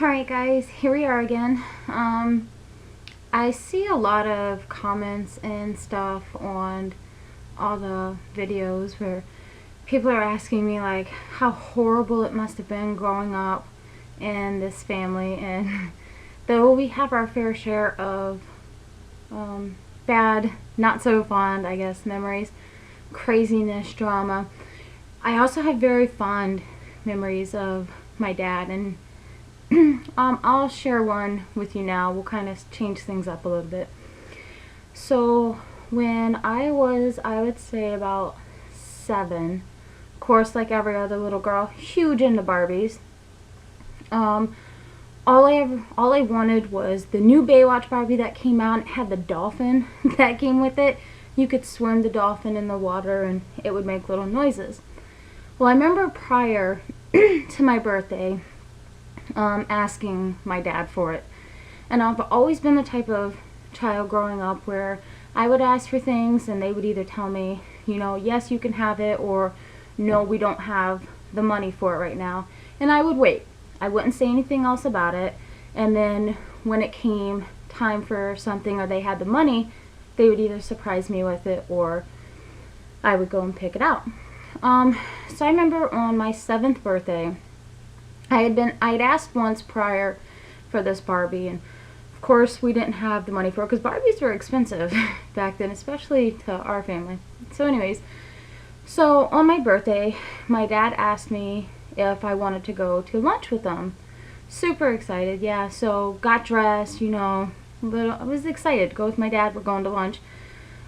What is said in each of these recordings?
Alright guys, here we are again. I see a lot of comments and stuff on all the videos where people are asking me like how horrible it must have been growing up in this family, and though we have our fair share of bad, not so fond, I guess, memories, craziness, drama, I also have very fond memories of my dad, and I'll share one with you now. We'll kind of change things up a little bit. So when I was, I would say about 7, of course, like every other little girl, huge into Barbies. All I wanted was the new Baywatch Barbie that came out. It had the dolphin that came with it. You could swim the dolphin in the water and it would make little noises. Well, I remember prior to my birthday, asking my dad for it. And I've always been the type of child growing up where I would ask for things and they would either tell me, you know, yes, you can have it, or no, we don't have the money for it right now. And I would wait. I wouldn't say anything else about it. And then when it came time for something or they had the money, they would either surprise me with it or I would go and pick it out. So I remember on my 7th birthday, I had asked once prior for this Barbie, and of course we didn't have the money for it because Barbies were expensive back then, especially to our family. So anyways, so on my birthday, my dad asked me if I wanted to go to lunch with them. Super excited, yeah, so got dressed, you know, I was excited to go with my dad. We're going to lunch.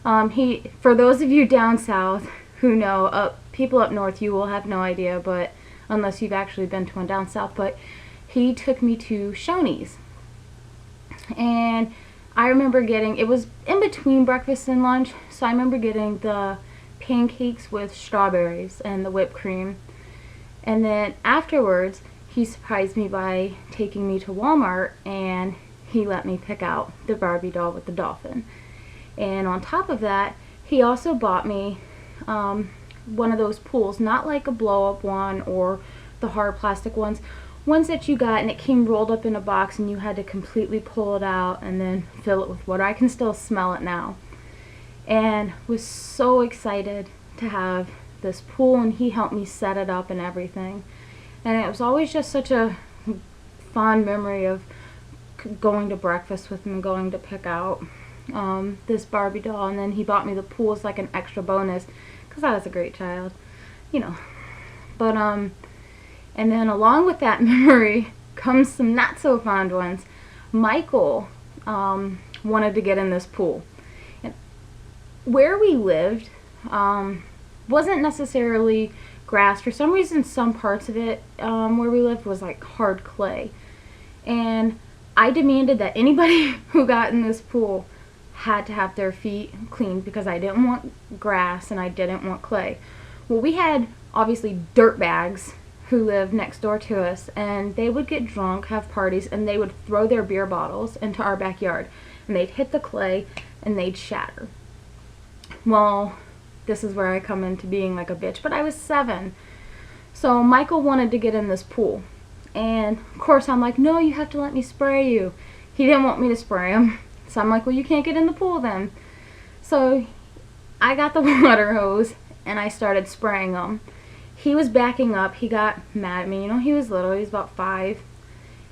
For those of you down south who know, people up north, you will have no idea, but unless you've actually been to one down south, but he took me to Shoney's. And I remember getting, it was in between breakfast and lunch, so I remember getting the pancakes with strawberries and the whipped cream. And then afterwards, he surprised me by taking me to Walmart and he let me pick out the Barbie doll with the dolphin. And on top of that, he also bought me one of those pools, not like a blow-up one or the hard plastic ones that you got and it came rolled up in a box and you had to completely pull it out and then fill it with water. I can still smell it now. And was so excited to have this pool, and he helped me set it up and everything. And it was always just such a fond memory of going to breakfast with him and going to pick out this Barbie doll, and then he bought me the pool as like an extra bonus because I was a great child, you know. But and then along with that memory comes some not so fond ones. Michael wanted to get in this pool, and where we lived wasn't necessarily grass. For some reason, some parts of it where we lived was like hard clay, and I demanded that anybody who got in this pool had to have their feet cleaned because I didn't want grass and I didn't want clay. Well, we had obviously dirt bags who lived next door to us, and they would get drunk, have parties, and they would throw their beer bottles into our backyard and they'd hit the clay and they'd shatter. Well, this is where I come into being like a bitch, but I was 7. So Michael wanted to get in this pool, and of course I'm like, no, you have to let me spray you. He didn't want me to spray him. So I'm like, well, you can't get in the pool then. So I got the water hose and I started spraying him. He was backing up. He got mad at me. You know, he was little. He was about 5.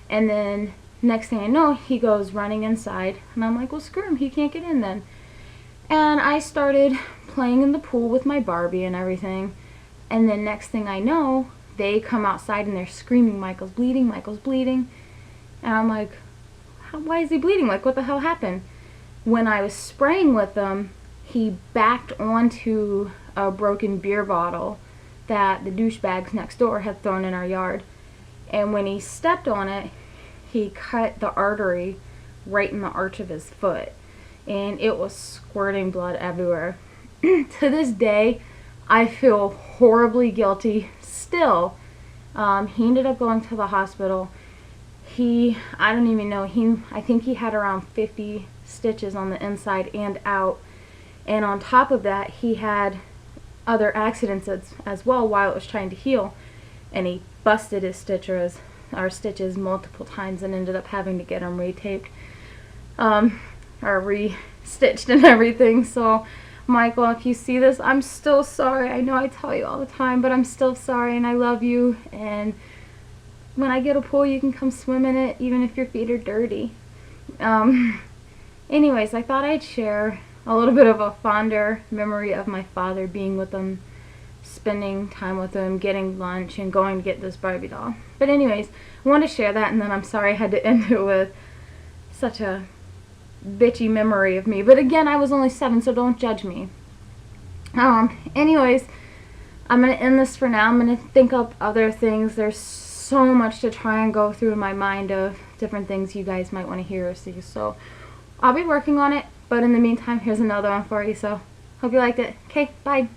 And then next thing I know, he goes running inside. And I'm like, well, screw him. He can't get in then. And I started playing in the pool with my Barbie and everything. And then next thing I know, they come outside and they're screaming, Michael's bleeding, Michael's bleeding. And I'm like, why is he bleeding? Like, what the hell happened? When I was spraying with him, he backed onto a broken beer bottle that the douchebags next door had thrown in our yard. And when he stepped on it, he cut the artery right in the arch of his foot. And it was squirting blood everywhere. To this day, I feel horribly guilty still. He ended up going to the hospital. I don't even know, I think he had around 50 stitches on the inside and out. And on top of that, he had other accidents as well while it was trying to heal. And he busted his stitches our stitches multiple times and ended up having to get them retaped, or re-stitched and everything. So Michael, if you see this, I'm still sorry. I know I tell you all the time, but I'm still sorry, and I love you, and when I get a pool, you can come swim in it, even if your feet are dirty. Anyways, I thought I'd share a little bit of a fonder memory of my father, being with him, spending time with him, getting lunch, and going to get this Barbie doll. But anyways, I wanted to share that, and then I'm sorry I had to end it with such a bitchy memory of me. But again, I was only 7, so don't judge me. Anyways, I'm going to end this for now. I'm going to think up other things. There's so much to try and go through in my mind of different things you guys might want to hear or see. So I'll be working on it. But in the meantime, here's another one for you. So hope you liked it. Okay, bye.